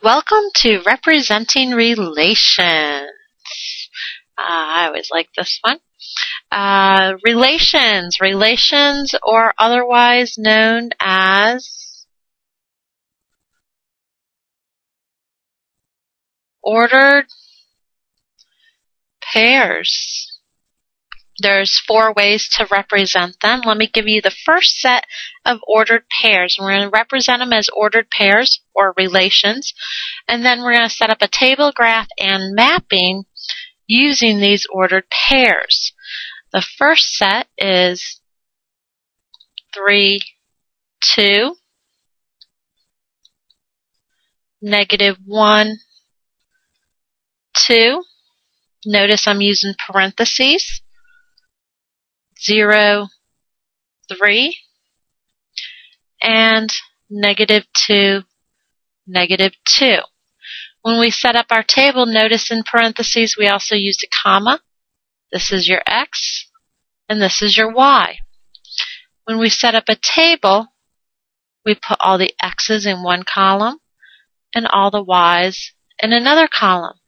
Welcome to Representing Relations. I always like this one. Relations, or otherwise known as ordered pairs. There's 4 ways to represent them. Let me give you the first set of ordered pairs. We're going to represent them as ordered pairs or relations. And then we're going to set up a table, graph, and mapping using these ordered pairs. The first set is 3, 2, -1, 2. Notice I'm using parentheses. 0, 3, and -2, -2. When we set up our table, notice in parentheses we also used a comma. This is your X, and this is your Y. When we set up a table, we put all the X's in one column and all the Y's in another column.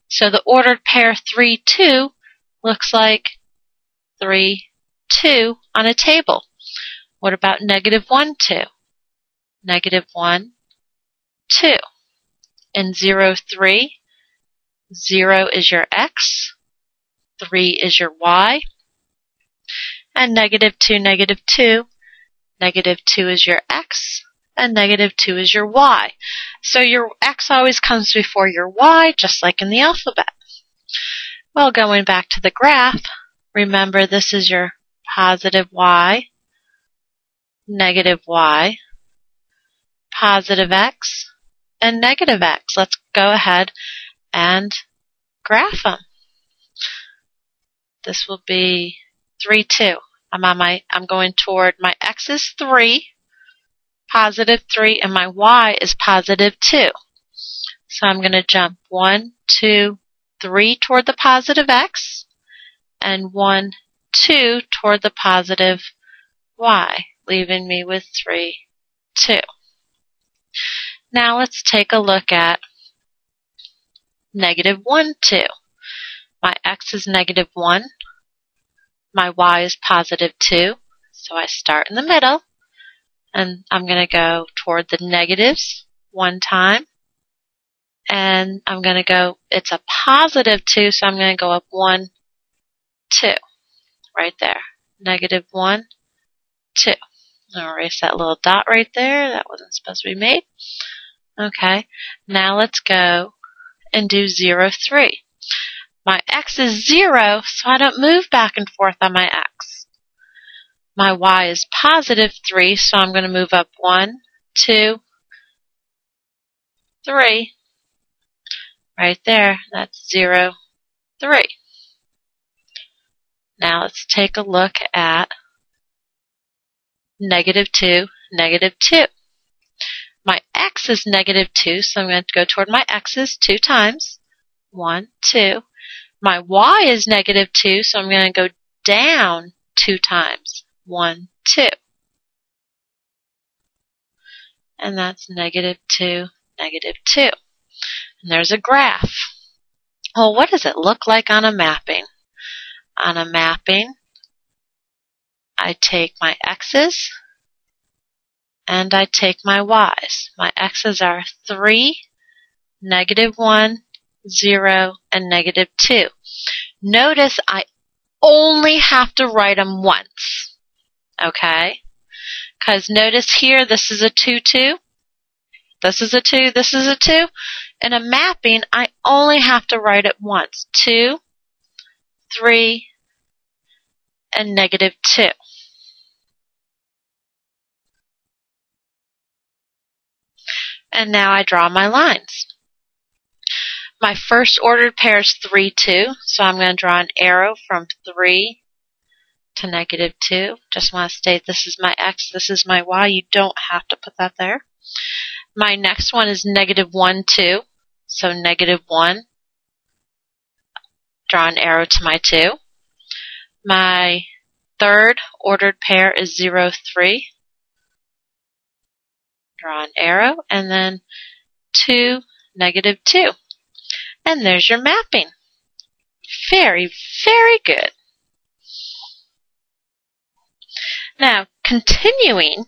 So the ordered pair 3, 2 looks like 3, 2 on a table. What about -1, 2? -1, 2. And 0, 3, 0 is your X, 3 is your Y, and -2, -2, -2 is your X, and -2 is your Y. So your X always comes before your Y, just like in the alphabet. Well, going back to the graph, remember this is your positive Y, negative Y, positive X, and negative X. Let's go ahead and graph them. This will be 3, 2. I'm going toward my X is 3, positive 3, and my Y is positive 2. So I'm going to jump 1, 2, 3 toward the positive X, and 1, 2 toward the positive Y, leaving me with 3, 2. Now let's take a look at -1, 2. My X is -1. My Y is positive 2. So I start in the middle, and I'm going to go toward the negatives 1 time. And I'm going to go, it's a positive 2, so I'm going to go up 1, 2. Right there. -1, 2. I'll erase that little dot right there. That wasn't supposed to be made. Okay. Now let's go and do 0, 3. My X is 0, so I don't move back and forth on my X. My Y is positive 3, so I'm going to move up 1, 2, 3. Right there. That's 0, 3. Now let's take a look at -2, -2. My X is -2, so I'm going to go toward my X's 2 times. 1, 2. My Y is -2, so I'm going to go down 2 times. 1, 2. And that's -2, -2. And there's a graph. Well, what does it look like on a mapping? On a mapping, I take my X's and I take my Y's. My X's are 3, -1, 0, and -2. Notice I only have to write them once, okay? Because notice here, this is a 2, 2. This is a 2, this is a 2. In a mapping, I only have to write it once. 2, 3, and -2. And now I draw my lines. My first ordered pair is 3, 2, so I'm going to draw an arrow from 3 to -2. Just want to state this is my X, this is my Y. You don't have to put that there. My next one is -1, 2, so -1. Draw an arrow to my 2. My third ordered pair is 0, 3. Draw an arrow, and then 2, negative 2. And there's your mapping. Very, very good. Now, continuing,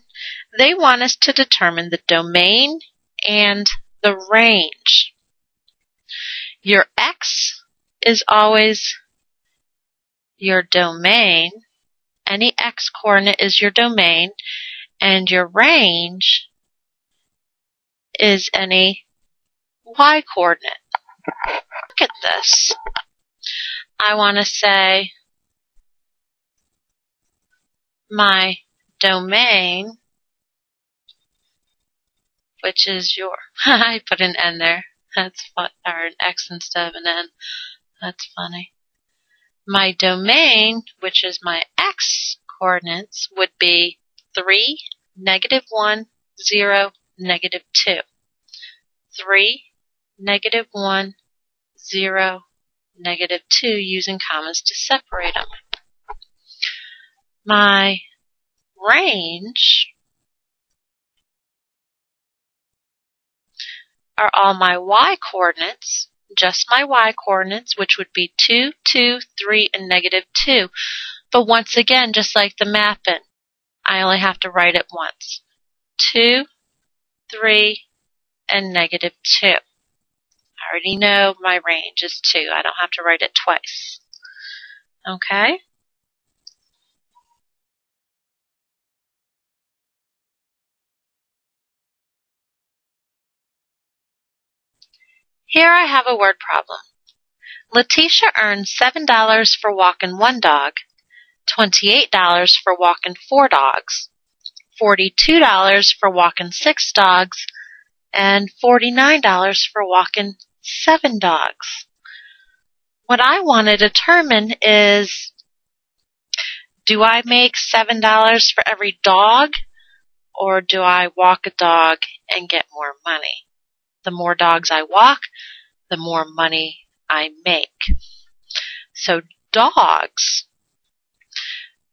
they want us to determine the domain and the range. Your x is always your domain. Any x-coordinate is your domain, and your range is any y-coordinate. Look at this. I want to say my domain, which is your, I put an N there. That's fun, or an X instead of an N. That's funny. My domain, which is my x coordinates, would be 3, negative 1, 0, negative 2. 3, negative 1, 0, negative 2, using commas to separate them. My range are all my y-coordinates, just my y-coordinates, which would be 2, 2, 3, and negative 2. But once again, just like the mapping, I only have to write it once. 2, 3, and negative 2. I already know my range is 2. I don't have to write it twice. Okay? Here I have a word problem. Letitia earned $7 for walking 1 dog, $28 for walking 4 dogs, $42 for walking 6 dogs, and $49 for walking 7 dogs. What I want to determine is, do I make $7 for every dog, or do I walk a dog and get more money? The more dogs I walk, the more money I make. So dogs,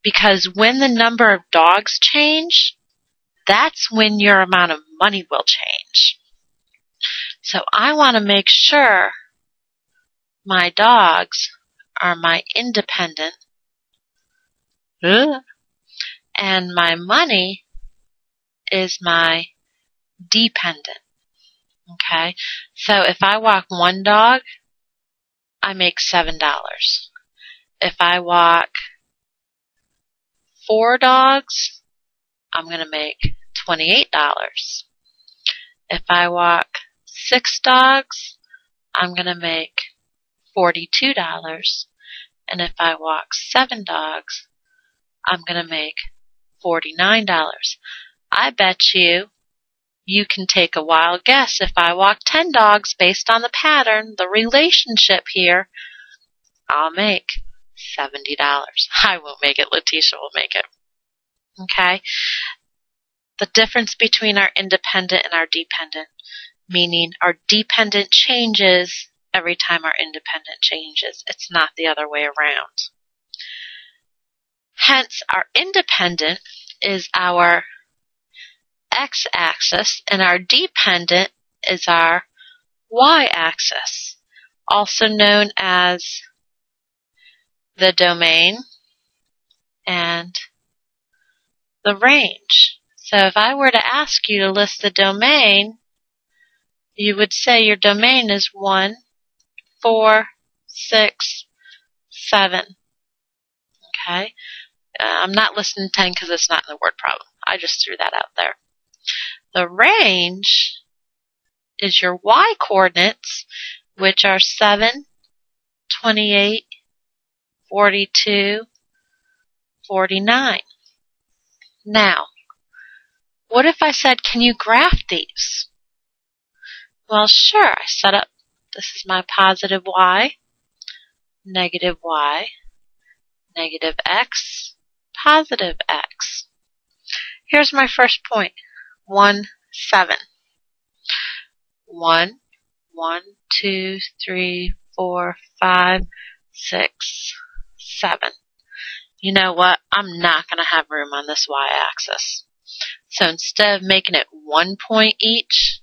because when the number of dogs change, that's when your amount of money will change. So I want to make sure my dogs are my independent, and my money is my dependent. Okay, so if I walk 1 dog, I make $7. If I walk 4 dogs, I'm going to make $28. If I walk 6 dogs, I'm going to make $42. And if I walk 7 dogs, I'm going to make $49. I bet you can take a wild guess. If I walk 10 dogs based on the pattern, the relationship here, I'll make $70. I won't make it. Letitia will make it. Okay? The difference between our independent and our dependent, meaning our dependent changes every time our independent changes. It's not the other way around. Hence, our independent is our x-axis, and our dependent is our y-axis, also known as the domain and the range. So if I were to ask you to list the domain, you would say your domain is 1, 4, 6, 7. Okay? I'm not listing 10 because it's not in the word problem. I just threw that out there. The range is your y-coordinates, which are 7, 28, 42, 49. Now, what if I said, can you graph these? Well, sure. I set up, this is my positive y, negative x, positive x. Here's my first point. 1, 7. 1, 2, 3, 4, 5, 6, 7. You know what? I'm not going to have room on this y-axis. So instead of making it 1 point each,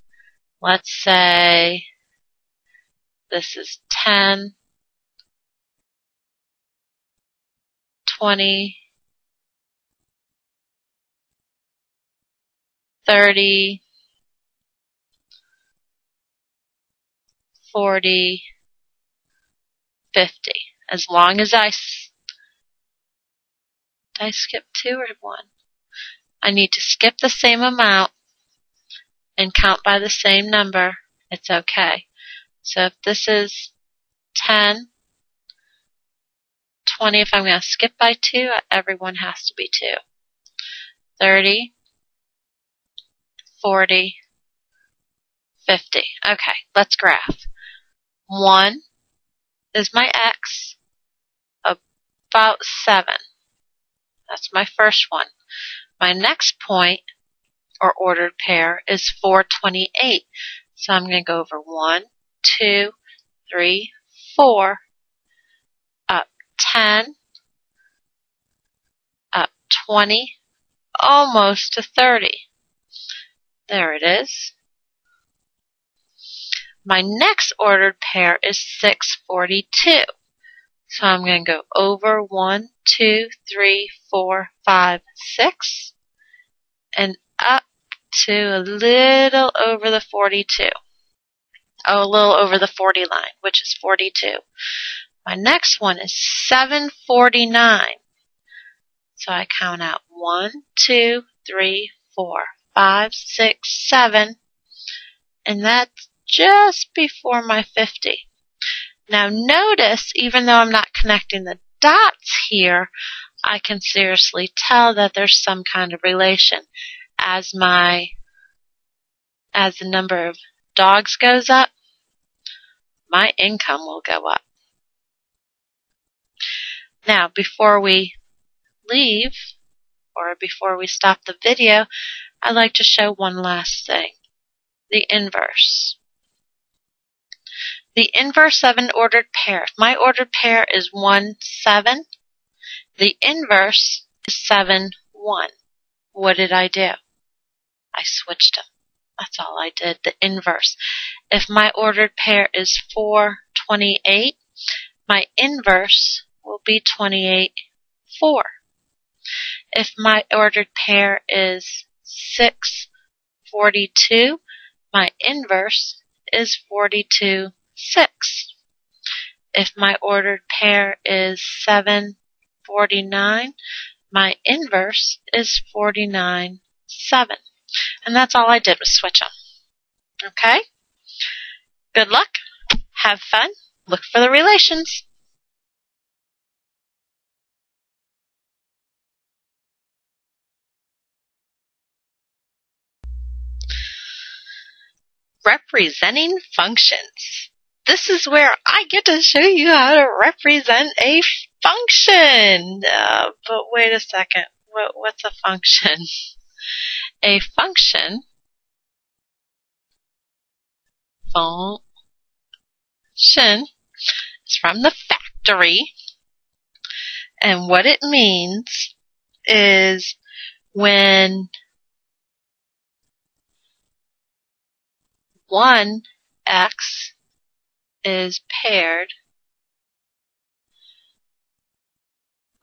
let's say This is 10, 20, 30, 40, 50. As long as did I skip 2 or 1? I need to skip the same amount and count by the same number. It's okay. So if this is 10, 20, if I'm going to skip by 2, everyone has to be 2. 30, 40, 50. Okay, let's graph. 1 is my x, about 7. That's my first one. My next point, or ordered pair, is 428. So I'm going to go over 1, 2, 3, 4, up 10, up 20, almost to 30. There it is. My next ordered pair is 642. So I'm going to go over 1, 2, 3, 4, 5, 6, and up to a little over the 42. Oh, a little over the 40 line, which is 42. My next one is 749. So I count out 1, 2, 3, 4, 5, 6, 7, and that's just before my 50. Now notice, even though I'm not connecting the dots here, I can seriously tell that there's some kind of relation. As the number of dogs goes up, my income will go up. Now, before we leave, or before we stop the video, I'd like to show one last thing. The inverse. The inverse of an ordered pair. If my ordered pair is 1, 7, the inverse is 7, 1. What did I do? I switched them. That's all I did, the inverse. If my ordered pair is 4, 28, my inverse will be 28, 4. If my ordered pair is 6, 42, my inverse is 42, 6. If my ordered pair is 7, 49, my inverse is 49, 7. And that's all I did was switch them. Okay? Good luck. Have fun. Look for the relations. Representing functions. This is where I get to show you how to represent a function. But wait a second. What's a function? A function is from the factory, and what it means is when one x is paired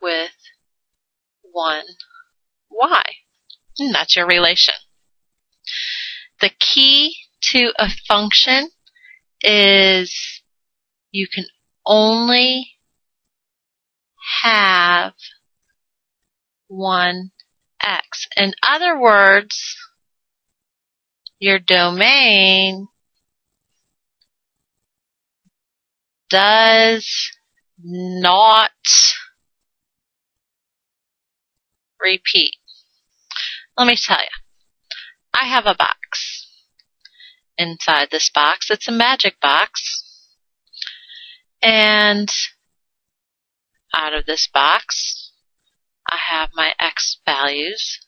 with one y. And that's your relation. The key to a function is you can only have one x. In other words, your domain does not repeat. Let me tell you. I have a box. Inside this box, it's a magic box. And out of this box, I have my x values.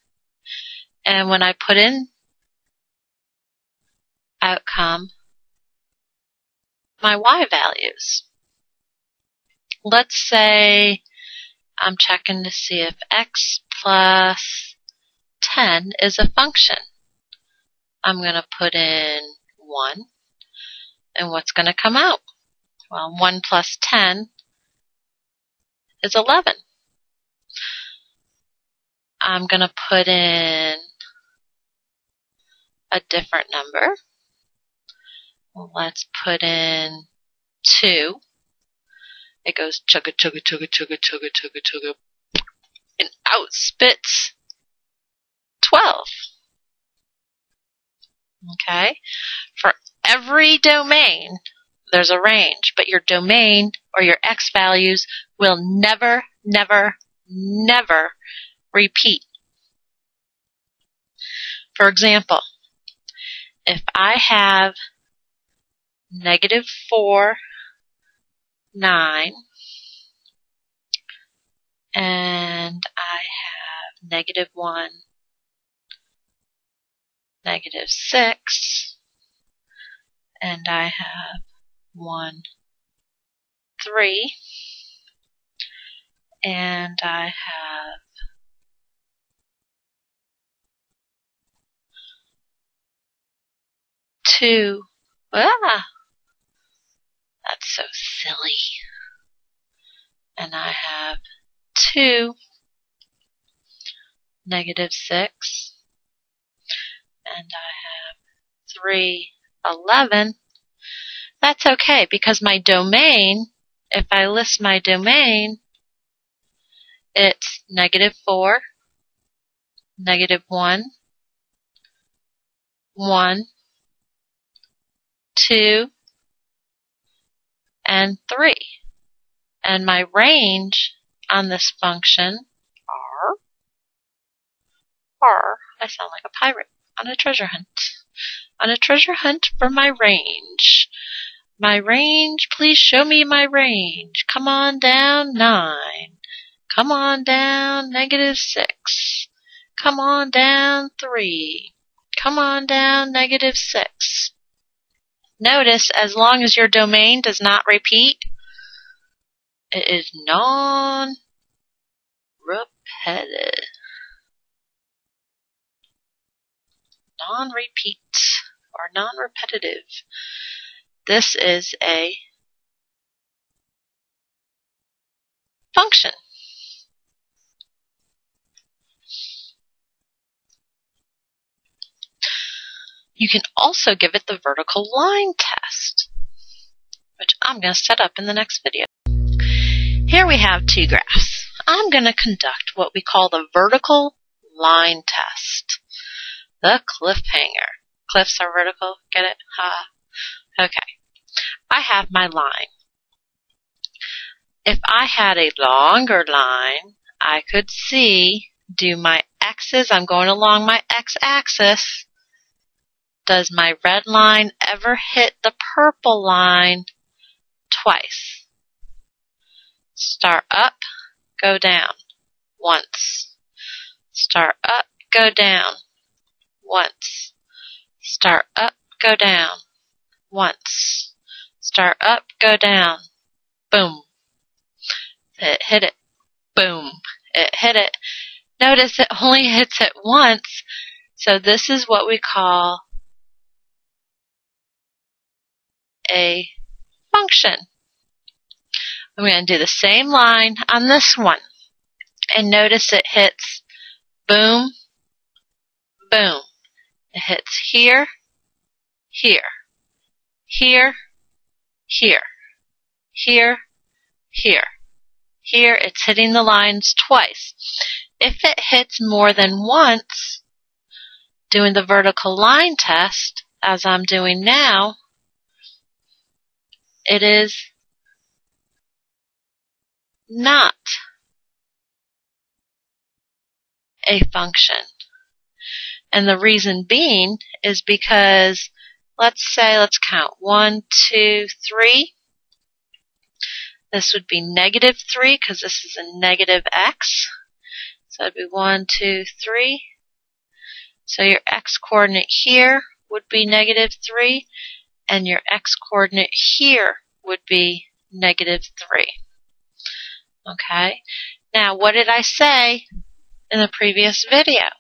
And when I put in outcome, my y values. Let's say I'm checking to see if x plus 10 is a function. I'm going to put in 1, and what's going to come out? Well, 1 plus 10 is 11. I'm going to put in a different number. Let's put in 2. It goes chugga, chugga, chugga, chugga, chugga, chugga, chugga, and out spits 12. Okay? For every domain, there's a range, but your domain or your x values will never, never, never repeat. For example, if I have -4, 9, and I have -1, -6, and I have 1, 3, and I have 2. Ah, that's so silly. And I have 2, -6, and I have 3, 11. That's okay, because my domain, if I list my domain, it's -4, -1, 1, 2, and 3. And my range on this function I sound like a pirate on a treasure hunt. On a treasure hunt for my range. My range, please show me my range. Come on down, 9. Come on down, -6. Come on down, 3. Come on down, -6. Notice, as long as your domain does not repeat, it is non-repetitive. Non-repeat or non-repetitive. This is a function. You can also give it the vertical line test, which I'm going to set up in the next video. Here we have 2 graphs. I'm going to conduct what we call the vertical line test. The cliffhanger. Cliffs are vertical. Get it? Ha. Okay. I have my line. If I had a longer line, I could do my x's. I'm going along my x-axis. Does my red line ever hit the purple line twice? Start up, go down. Once. Start up, go down. Once. Start up, go down. Once. Start up, go down. Boom. It hit it. Boom. It hit it. Notice it only hits it once. So this is what we call a function. I'm going to do the same line on this one. And notice it hits boom, boom. It hits here, here, here, here, here, here. Here it's hitting the lines twice. If it hits more than once, doing the vertical line test, as I'm doing now, it is not a function. And the reason being is because, let's count. 1, 2, 3. This would be -3 because this is a negative x. So it'd be 1, 2, 3. So your x-coordinate here would be -3, and your x-coordinate here would be -3. Okay? Now, what did I say in the previous video?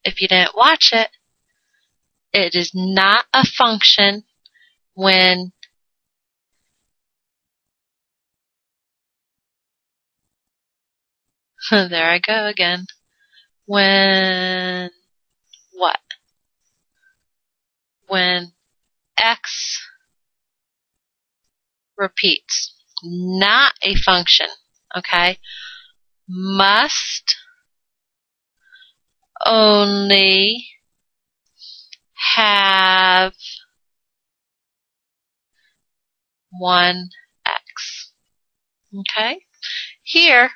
If you didn't watch it, it is not a function when There I go again. When what? When x repeats. Not a function, okay? Must only have one x. Okay? Here,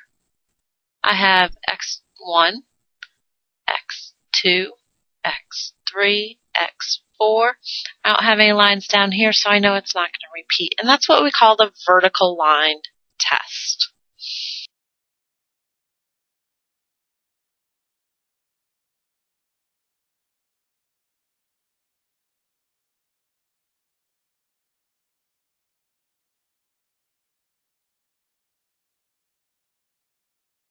I have x1, x2, x3, x4. I don't have any lines down here, so I know it's not going to repeat. And that's what we call the vertical line.